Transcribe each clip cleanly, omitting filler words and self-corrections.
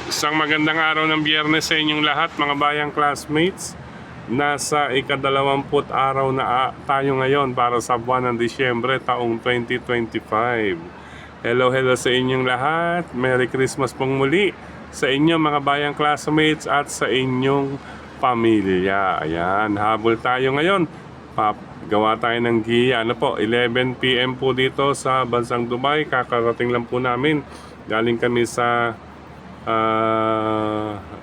Isang magandang araw ng Biyernes sa inyong lahat, mga bayang classmates. Nasa ika-20 araw na tayo ngayon para sa buwan ng Disyembre taong 2025. Hello sa inyong lahat. Merry Christmas pong muli sa inyong mga bayang classmates at sa inyong pamilya. Ayan, habol tayo ngayon. Gawa tayo ng giya. 11 PM po dito sa bansang Dubai. Kakarating lang po namin. Galing kami sa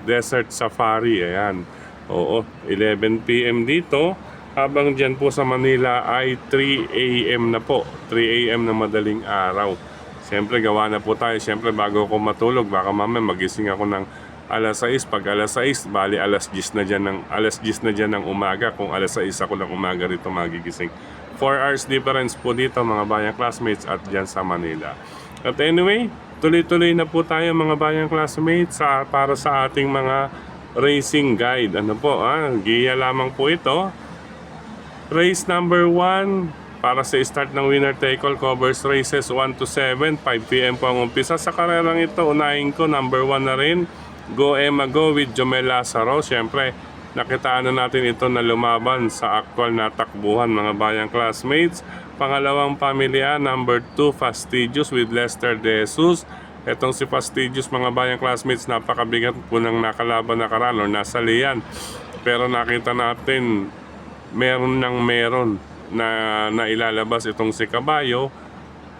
desert safari. Ayan, oo, 11 PM dito, habang dyan po sa Manila ay 3 AM na po, 3 AM na madaling araw. Siyempre gawa na po tayo, siyempre bago ako matulog, baka mamaya magising ako ng alas 6. Pag alas 6, bali alas 10 na dyan ng umaga. Kung alas 6 ako ng umaga rito magigising. 4 hours difference po dito, mga bayang classmates, at dyan sa Manila. At anyway, tuloy-tuloy na po tayo, mga bayang classmates, para sa ating mga racing guide. Giya lamang po ito. Race number 1 para sa start ng winner take all, covers races 1 to 7, 5 PM po ang umpisa. Sa karerang ito, unahin ko number 1 na rin, Go Emma Go with Jomel Lazaro. Siyempre, nakitaan na natin ito na lumaban sa aktual na takbuhan, mga bayang classmates. Pangalawang pamilya, number 2, Fastidious with Lester De Jesus. Etong si Fastidious, mga bayang classmates, napakabigat po ng nakalaban na karan or nasalian. Pero nakita natin, meron na ilalabas itong si Kabayo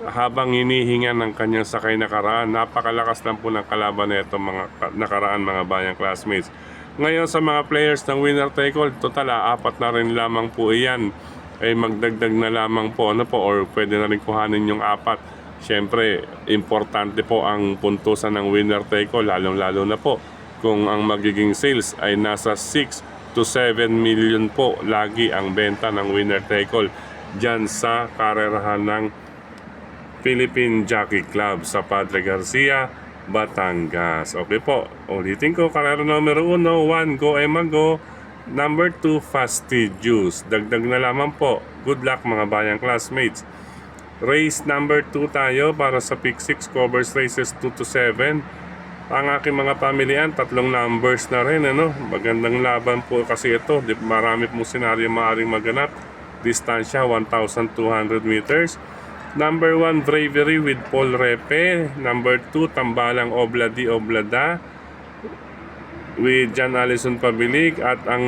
habang hinihinga ng kanyang sakay na karaan. Napakalakas lang po ng kalaban na itong mga nakaraan, mga bayang classmates. Ngayon sa mga players ng winner take all, total 4 na rin lamang po iyan. Ay magdagdag na lamang po, or pwede na rin kuhanin yung 4. Siyempre, importante po ang puntusan ng winner take all, lalong-lalo na po kung ang magiging sales ay nasa 6 to 7 million po lagi ang benta ng winner take all dyan sa karerahan ng Philippine Jockey Club sa Padre Garcia, Batangas. Okay po, ulitin ko, karera numero 1, Go Emma Go. Number 2, Fastidious. Dagdag na lamang po. Good luck, mga bayang classmates. Race number 2 tayo para sa pick 6, covers races 2 to 7. Ang aking mga pamilyan, 3 numbers na rin. Magandang laban po kasi ito. Marami pong senaryo maaaring maganap. Distansya 1,200 meters. Number 1, Bravery with Paul Repe. Number 2, Tambalang Obladi Oblada with John Allison Pabilig, at ang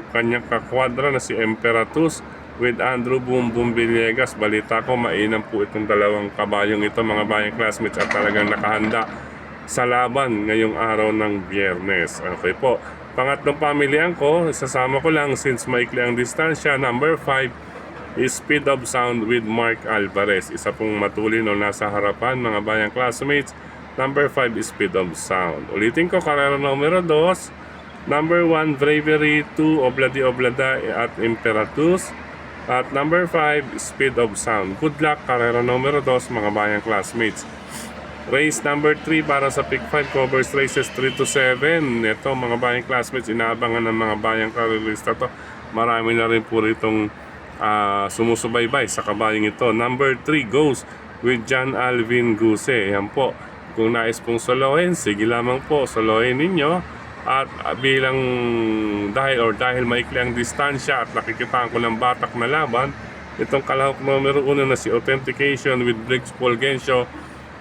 kanyang kakwadra na si Emperatus with Andrew Boom Villegas. Balita ko mainam po itong dalawang kabayong ito, mga bayang classmates, at talagang nakahanda sa laban ngayong araw ng Biyernes. Okay po, pangatlong pamilyan ko, isasama ko lang since maikli ang distansya. Number 5 is Speed of Sound with Mark Alvarez. Isa pong matulin o nasa harapan, mga bayang classmates. Number 5 is Speed of Sound. Ulitin ko, karera numero 2, number 1, Bravery, 2, Obladi Oblada at Imperatus, at number 5, Speed of Sound. Good luck, karera numero 2, mga bayang classmates. Race number 3 para sa pick 5, covers races 3 to 7. Ito, mga bayang classmates, inaabangan ng mga bayang karerista to. Marami na rin po ritong sumusubaybay sa kabayang ito. Number 3 goes with John Alvin Guse. Yan po, kung nais pong solohin, sige lamang po, solohin ninyo. At dahil maikli ang distansya at nakikitaan ko ng batak na laban, itong kalahok numero 1 na si Authentication with Briggs Fulgencio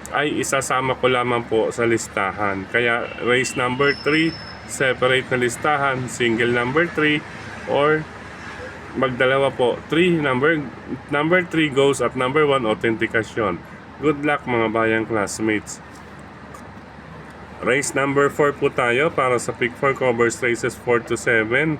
ay isasama ko lamang po sa listahan. Kaya race number 3, separate na listahan, single number 3, or magdalawa po, number 3 goes at number 1 Authentication. Good luck, mga bayang classmates. Race number 4 po tayo para sa pick 4, covers races 4 to 7.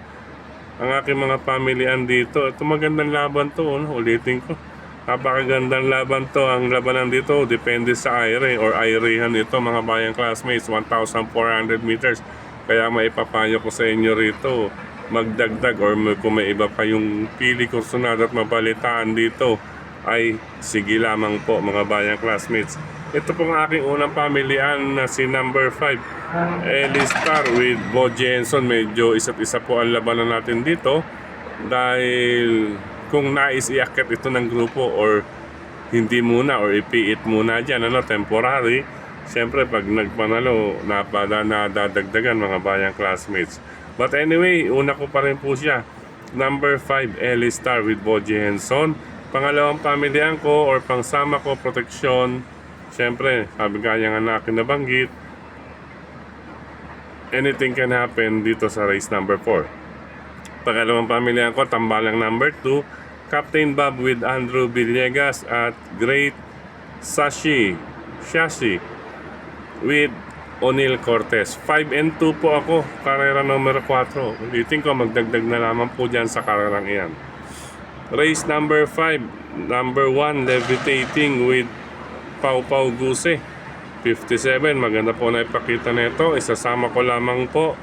Ang aking mga pamilyan dito, ito magandang laban to, ulitin ko. Napakagandang laban to. Ang labanan dito depende sa IRA or IRAhan ito, mga bayang classmates, 1,400 meters. Kaya maipapayo ko sa inyo rito, magdagdag or kung may iba pa yung pili kursunado at mabalitaan dito, ay sige lamang po, mga bayang classmates. Ito pong aking unang pamilyan na si number 5, Elistar with Bo Jenson. Medyo isa't isa po ang labanan natin dito, dahil kung nais iakyat ito ng grupo or hindi muna, or ipiit muna dyan, temporary, Siyempre, pag nagpanalo, nadadagdagan mga bayang classmates. But anyway, una ko pa rin po siya. Number 5, Ellie Star with Boji Henson. Pangalawang pamilyan ko or pangsama ko, proteksyon. Siyempre, sabi kaya nga na akin nabanggit, anything can happen dito sa race number 4. Pangalawang pamilyan ko, tambalang number 2, Captain Bob with Andrew Villegas at Great Shashi with O'Neil Cortez. 5 and 2 po ako, karera number 4. Ulitin ko, magdagdag na lamang po dyan sa karerang iyan. Race number 5, number 1, Levitating with Pau Pau Guse. 57, maganda po na ipakita nito. Isasama ko lamang po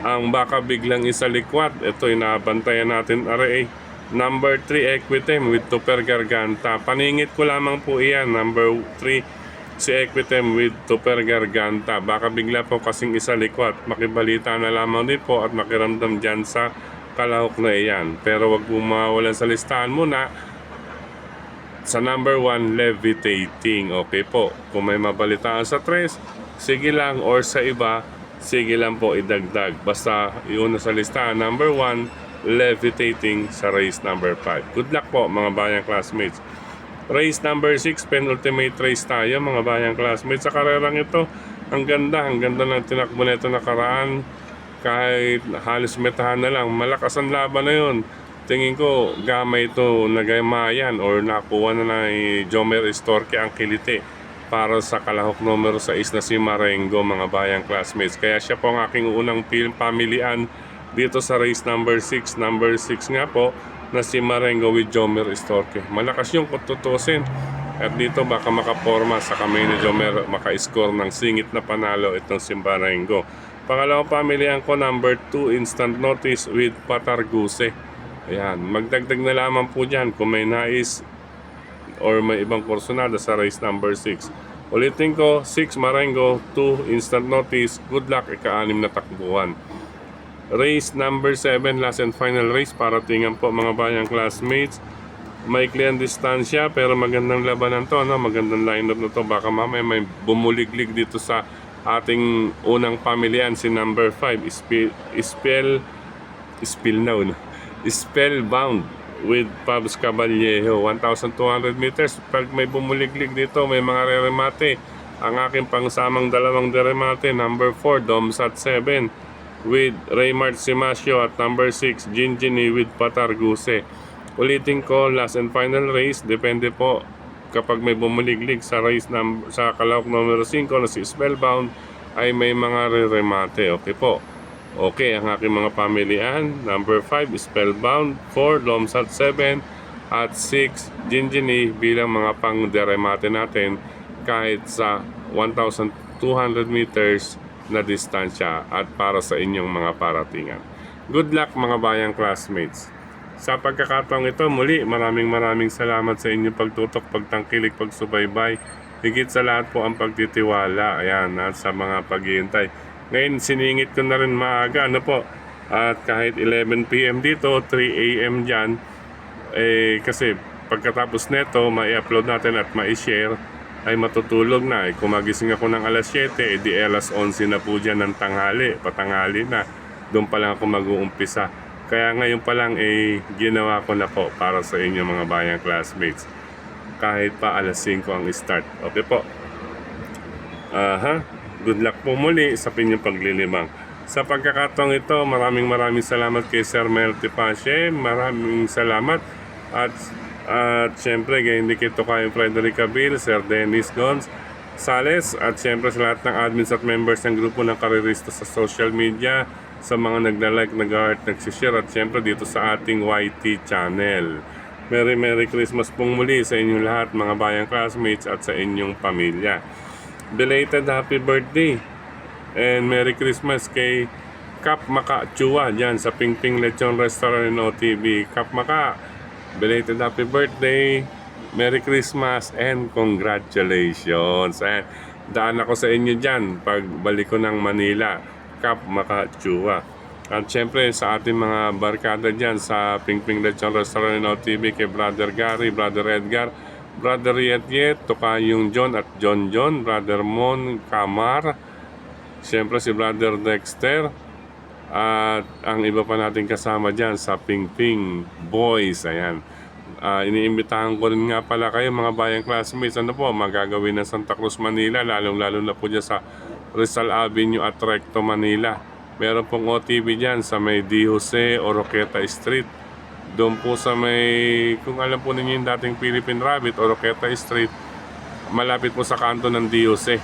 ang baka biglang isalikwat. Ito, inabantayan natin RA. Number 3, Equitem with Tupper Garganta. Paningit ko lamang po iyan. Number 3, si Equitem with Tupper Garganta. Baka bigla po kasing isalikwat. Makibalita na lamang din po at makiramdam dyan sa kalahok na iyan. Pero wag po mawalan sa listahan muna. Sa number 1, Levitating. Okay po. Kung may mabalitaan sa 3, sige lang. Or sa iba, sige lang po idagdag. Basta iuna sa listahan. Number 1, Levitating sa race number 5. Good luck po mga bayang classmates. Race number 6, penultimate race tayo mga bayang classmates. Sa karerang ito, ang ganda ng tinakbo na ito nakaraan. Kahit halos metahan na lang, malakas ang laban na yun. Tingin ko, gamay ito nagaymayan or nakuha na ni Jomer Estorque ang kiliti para sa kalahok numero 6 na si Marengo mga bayang classmates. Kaya siya po ang aking unang pamilian dito sa race number 6. Number 6 nga po na si Marengo with Jomer Estorque. Malakas yung kututusin. At dito baka makaporma sa kamay ni Jomer, maka-score ng singit na panalo itong si Marengo. Pangalawang pamilihan ko, number 2, Instant Notice with Patarguse. Ayan, magdagdag na lamang po dyan kung may nais or may ibang kursonada sa race number 6. Ulitin ko, 6 Marengo, 2 Instant Notice. Good luck, ika-6 na takbuhan. Race number 7, last and final race para tingnan po mga bayang classmates. Maikli ang distansya pero magandang labanan to, no? Magandang lineup na to. Baka mamaya may bumuliglig dito sa ating unang pamilyan, si number 5, Spellbound with Pabs Caballejo. 1,200 meters. Pag may bumuliglig dito, may mga re-remate. Ang aking pangsamang dalawang deremate, number 4, Domsat 7 with Raymart Simasio at number 6, Gingini with Patarguse. Ulitin ko, last and final race. Depende po kapag may bumuliglig sa race sa kalahok numero 5 na si Spellbound ay may mga re-remate. Okay po. Okay, ang aking mga pamilihan, number 5, Spellbound, 4, Lomsat 7, at 6, Gingini bilang mga pang-deremate natin kahit sa 1,200 meters na distansya at para sa inyong mga paratingan. Good luck mga bayang classmates. Sa pagkakataong ito, muli maraming salamat sa inyong pagtutok, pagtangkilik, pagsubaybay. Higit sa lahat po ang pagtitiwala. Ayan, at sa mga paghihintay. Ngayon, siningit ko na rin maaga, ano po, at kahit 11 PM dito, 3 AM dyan, kasi pagkatapos neto, mai-upload natin at mai-share, ay matutulog na. Kung magising ako ng alas 7, edi alas 11 na po dyan ng tanghali, patanghali na, doon pa lang ako mag-uumpisa. Kaya ngayon pa lang, ginawa ko na po para sa inyo mga bayang classmates. Kahit pa alas 5 ang start. Okay po. Good luck po muli sa pinyong paglilibang. Sa pagkakataong ito, maraming salamat kay Sir Mel Tipache. Maraming salamat. At syempre, kay hindi kito kayong Frederica Bill, Sir Dennis Gons Sales, at syempre sa lahat ng admins at members ng grupo ng Karerista sa social media, sa mga nagla-like, nag-heart, nagsishare, at syempre dito sa ating YT channel. Merry Christmas pong muli sa inyong lahat mga bayang classmates at sa inyong pamilya. Belated happy birthday and Merry Christmas kay Kap Maka Chua dyan sa Pingping Lechon Restaurant in OTB. Kap Maka, belated happy birthday, Merry Christmas and congratulations. And daan ako sa inyo dyan pagbalik ko ng Manila. Kap Maka Chua. At syempre sa ating mga barkada dyan sa Pingping Lechon Restaurant in OTB, kay Brother Gary, Brother Edgar, Brother Yet, Tokayong John at John John, Brother Mon Kamar, siyempre si Brother Dexter, at ang iba pa nating kasama dyan sa Ping Ping Boys. Ayan. Iniimbitahan ko rin nga pala kayo mga bayang classmates. Ano po, magagawin ng Santa Cruz, Manila, lalong-lalo na po dyan sa Rizal Avenue at Recto, Manila. Meron pong OTB dyan sa may D. Jose, Oroqueta Street. Doon po sa may, kung alam po ninyo yung dating Philippine Rabbit, Oroqueta Street, malapit po sa kanto ng D. Jose.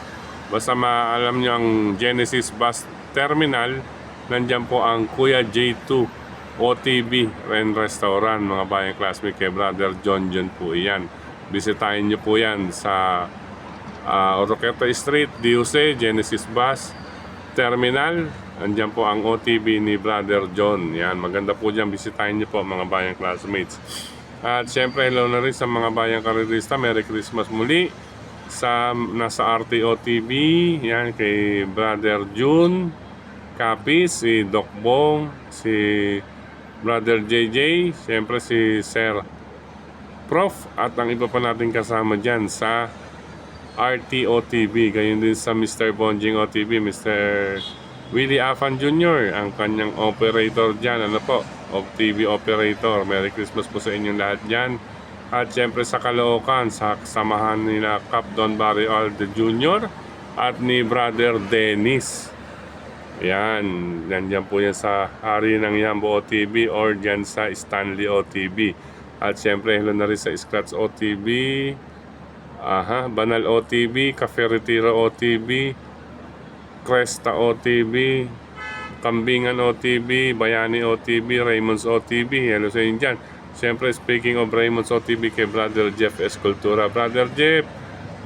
Basta maalam nyo ang Genesis Bus Terminal, nandyan po ang Kuya J2 OTB and Restaurant, mga bayang classmate, kay Brother John John po yan. Bisitahin nyo po yan sa Oroqueta Street, D. Jose, Genesis Bus Terminal. Andyan po ang OTB ni Brother John. Yan, maganda po dyan. Bisitahin nyo po mga bayang classmates. At syempre, hello na rin sa mga bayang karirista. Merry Christmas muli nasa RTOTB. Yan, kay Brother June Capis, si Doc Bong, si Brother JJ, syempre si Sir Prof, at ang iba pa natin kasama dyan sa RTOTB. Gayon din sa Mr. Bonjing OTB, Mr. Willie Afan Jr., ang kanyang operator dyan, ano po, OTB operator. Merry Christmas po sa inyong lahat dyan. At syempre sa Caloocan, sa kasamahan nila Cap Don Barrio Alde Jr. at ni Brother Dennis. Yan, nandyan po yan sa Hari ng Yambo OTB or dyan sa Stanley OTB. At syempre, hello na rin sa Scratch OTB, Banal OTB, Cafe Retiro OTB, Cresta OTB, Kambingan OTB, Bayani OTB, Raymond's OTB. Hello sa inyo dyan. Siyempre, speaking of Raymond's OTB, kay Brother Jeff Escultura. Brother Jeff,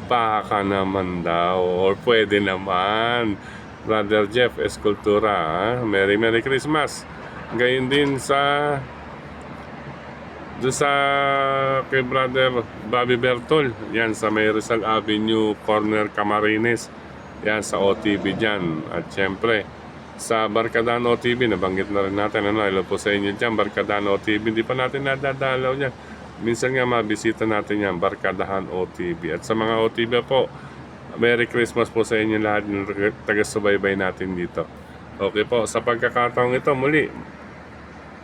baka naman daw, or pwede naman. Brother Jeff Escultura, Merry Christmas. Gayon din sa kay Brother Bobby Bertol, yan sa may Rizal Avenue, corner Camarines. Yan sa OTB dyan. At syempre sa Barkadahan OTB, nabanggit na rin natin, ano, hello po sa inyo dyan, Barkadahan OTB. Hindi pa natin nadadalaw yan, minsan nga mabisita natin yan, Barkadahan OTB. At sa mga OTB po, Merry Christmas po sa inyo lahat ng taga-subaybay natin dito. Okay po, sa pagkakataong ito muli,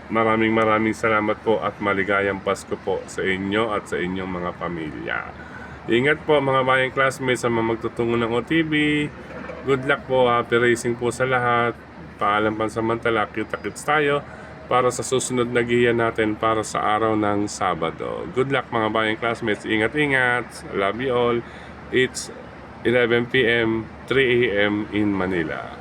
maraming salamat po at maligayang Pasko po sa inyo at sa inyong mga pamilya. Ingat po mga bayang classmates sa mga magtutungo ng OTB. Good luck po, happy racing po sa lahat. Paalam pansamantala, kita-kits tayo para sa susunod na giya natin para sa araw ng Sabado. Good luck mga bayang classmates, ingat-ingat. Love you all. It's 11 p.m., 3 a.m. in Manila.